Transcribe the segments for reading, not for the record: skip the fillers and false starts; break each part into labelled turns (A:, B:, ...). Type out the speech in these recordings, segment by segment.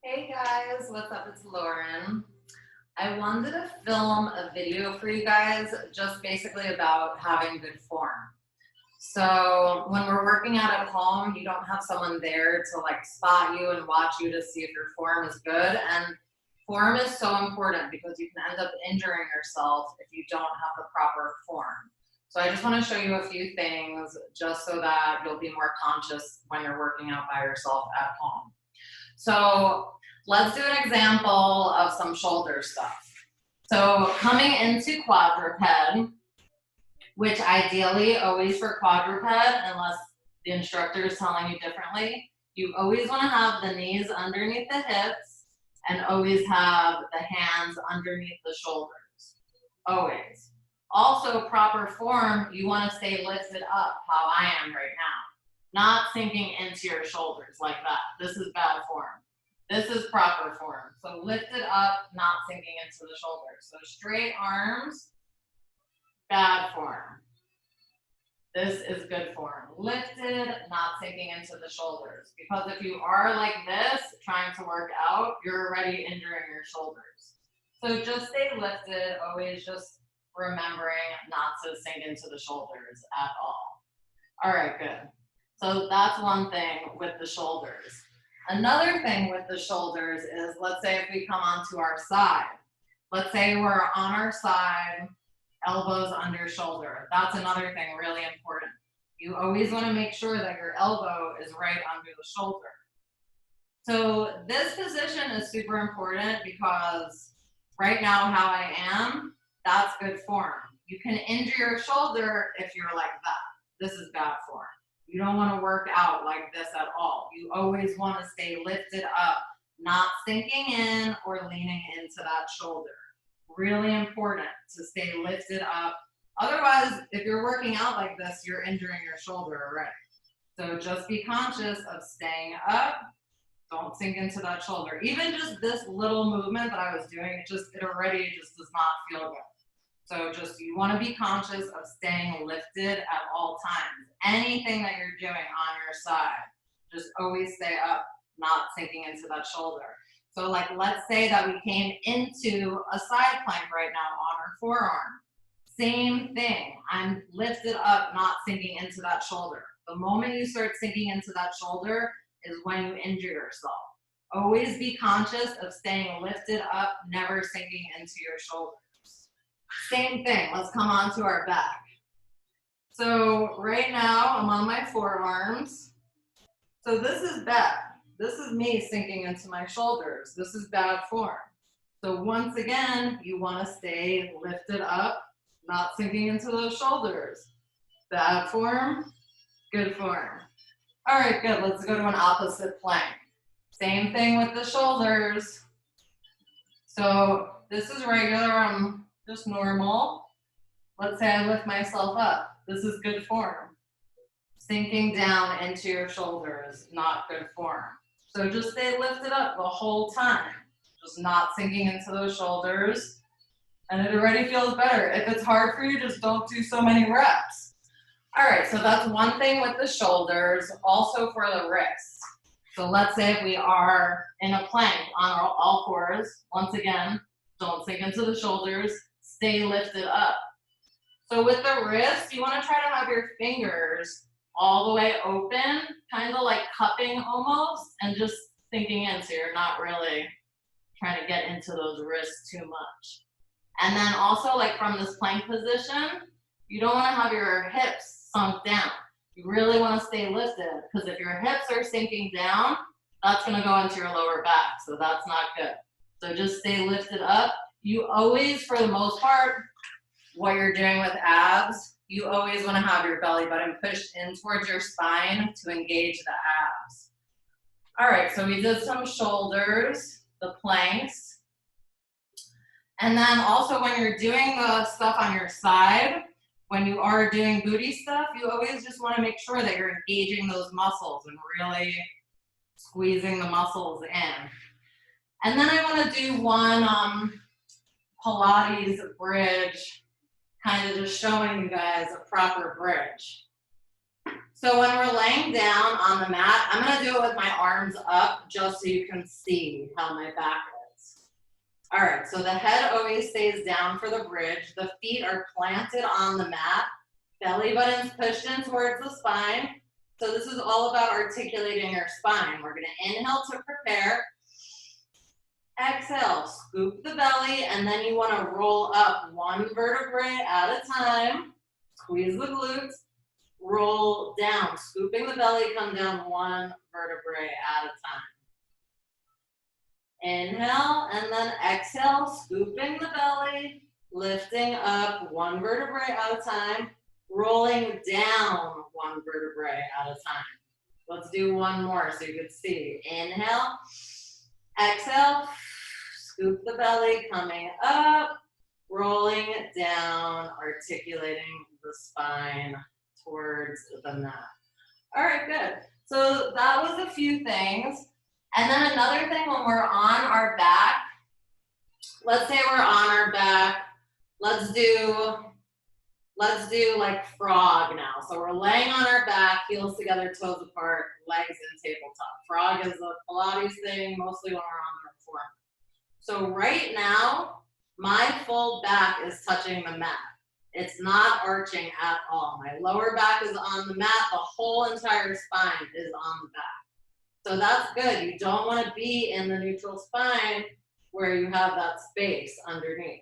A: Hey guys, what's up? It's Lauren. I wanted to film a video for you guys just basically about having good form. So when we're working out at home, you don't have someone there to like spot you and watch you to see if your form is good. And form is so important because you can end up injuring yourself if you don't have the proper form. So I just want to show you a few things just so that you'll be more conscious when you're working out by yourself at home. So let's do an example of some shoulder stuff. So coming into quadruped, which ideally always for quadruped, unless the instructor is telling you differently, you always want to have the knees underneath the hips and always have the hands underneath the shoulders, always. Also, proper form, you want to stay lifted up how I am right now, not sinking into your shoulders like that. This is bad form. This is proper form. So lift it up, not sinking into the shoulders. So straight arms, bad form. This is good form. Lifted, not sinking into the shoulders. Because if you are like this, trying to work out, you're already injuring your shoulders. So just stay lifted, always just remembering not to sink into the shoulders at all. All right, good. So that's one thing with the shoulders. Another thing with the shoulders is, let's say if we come onto our side. Let's say we're on our side, elbows under shoulder. That's another thing really important. You always want to make sure that your elbow is right under the shoulder. So this position is super important because right now how I am, that's good form. You can injure your shoulder if you're like that. This is bad form. You don't want to work out like this at all. You always want to stay lifted up, not sinking in or leaning into that shoulder. Really important to stay lifted up. Otherwise, if you're working out like this, you're injuring your shoulder already. So just be conscious of staying up. Don't sink into that shoulder. Even just this little movement that I was doing, it already just does not feel good. So just you want to be conscious of staying lifted at all times. Anything that you're doing on your side, just always stay up, not sinking into that shoulder. So like let's say that we came into a side plank right now on our forearm. Same thing. I'm lifted up, not sinking into that shoulder. The moment you start sinking into that shoulder is when you injure yourself. Always be conscious of staying lifted up, never sinking into your shoulder. Same thing, let's come on to our back. So right now I'm on my forearms. So this is bad. This is me sinking into my shoulders. This is bad form. So once again, you want to stay lifted up, not sinking into those shoulders. Bad form, good form. All right, good, let's go to an opposite plank. Same thing with the shoulders. So this is regular, just normal. Let's say I lift myself up. This is good form. Sinking down into your shoulders, not good form. So just stay lifted up the whole time. Just not sinking into those shoulders. And it already feels better. If it's hard for you, just don't do so many reps. All right, so that's one thing with the shoulders. Also for the wrists. So let's say if we are in a plank on all fours, once again, don't sink into the shoulders. Stay lifted up. So with the wrist, you want to try to have your fingers all the way open, kind of like cupping almost, and just sinking in so you're not really trying to get into those wrists too much. And then also like from this plank position, you don't want to have your hips sunk down. You really want to stay lifted because if your hips are sinking down, that's going to go into your lower back. So that's not good. So just stay lifted up. You always, for the most part, what you're doing with abs, you always want to have your belly button pushed in towards your spine to engage the abs. All right, so we did some shoulders, the planks. And then also when you're doing the stuff on your side, when you are doing booty stuff, you always just want to make sure that you're engaging those muscles and really squeezing the muscles in. And then I want to do one Pilates bridge, kind of just showing you guys a proper bridge. So when we're laying down on the mat, I'm gonna do it with my arms up just so you can see how my back is. All right, so the head always stays down for the bridge. The feet are planted on the mat. Belly button's pushed in towards the spine. So this is all about articulating your spine. We're gonna inhale to prepare. Exhale, scoop the belly, and then you wanna roll up one vertebrae at a time. Squeeze the glutes. Roll down, scooping the belly, come down one vertebrae at a time. Inhale, and then exhale, scooping the belly, lifting up one vertebrae at a time, rolling down one vertebrae at a time. Let's do one more so you can see. Inhale, exhale, scoop the belly, coming up, rolling down, articulating the spine towards the mat. All right, good. So that was a few things. And then another thing, when we're on our back, let's say we're on our back, let's do like frog now. So we're laying on our back, heels together, toes apart, legs in tabletop. Frog is a Pilates thing, mostly when we're on the reformer. So right now, my full back is touching the mat. It's not arching at all. My lower back is on the mat. The whole entire spine is on the back. So that's good. You don't want to be in the neutral spine where you have that space underneath.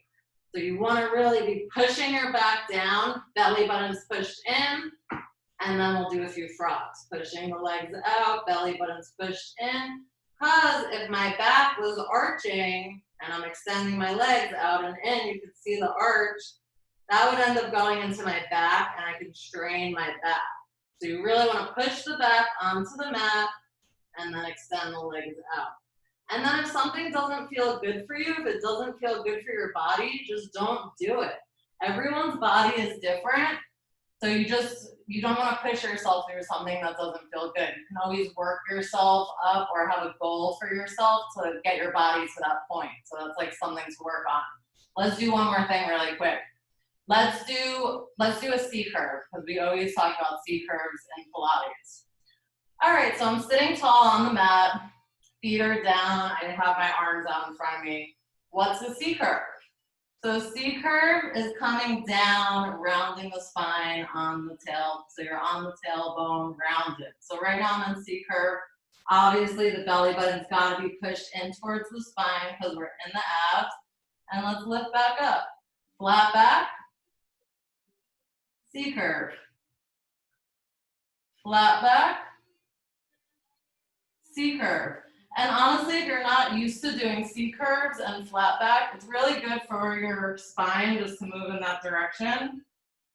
A: So you want to really be pushing your back down, belly button's pushed in, and then we'll do a few frogs. Pushing the legs out, belly button's pushed in. Because if my back was arching and I'm extending my legs out and in, you can see the arch. That would end up going into my back and I could strain my back. So you really want to push the back onto the mat and then extend the legs out. And then if something doesn't feel good for you, if it doesn't feel good for your body, just don't do it. Everyone's body is different. So you don't want to push yourself through something that doesn't feel good. You can always work yourself up or have a goal for yourself to get your body to that point. So that's like something to work on. Let's do one more thing really quick. Let's do a C curve, because we always talk about C curves in Pilates. All right, so I'm sitting tall on the mat, feet are down, I have my arms out in front of me. What's a C curve? So C curve is coming down, rounding the spine on the tail. So you're on the tailbone, rounded. So right now I'm in C curve. Obviously the belly button's gotta be pushed in towards the spine because we're in the abs. And let's lift back up. Flat back. C curve. Flat back. C curve. And honestly, if you're not used to doing C curves and flat back, it's really good for your spine just to move in that direction.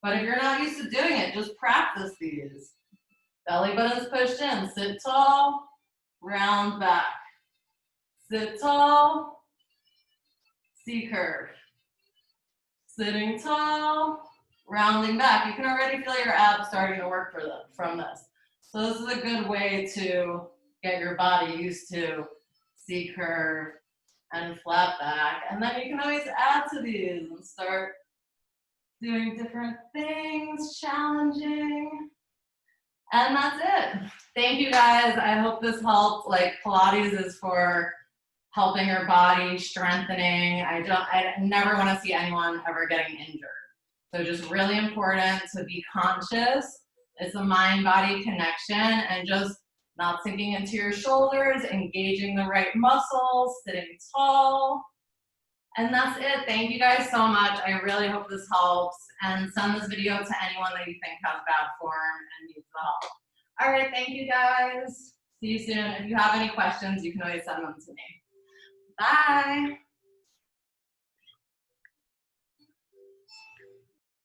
A: But if you're not used to doing it, just practice these. Belly button's pushed in. Sit tall, round back. Sit tall, C curve. Sitting tall, rounding back. You can already feel your abs starting to work from this. So this is a good way to get your body used to C curve and flat back. And then you can always add to these and start doing different things, challenging. And that's it. Thank you guys. I hope this helped. Like, Pilates is for helping your body, strengthening. I never want to see anyone ever getting injured. So just really important to be conscious. It's a mind-body connection, and just not sinking into your shoulders, engaging the right muscles, sitting tall. And that's it. Thank you guys so much. I really hope this helps. And send this video to anyone that you think has bad form and needs the help. All right, thank you guys. See you soon. If you have any questions, you can always send them to me. Bye.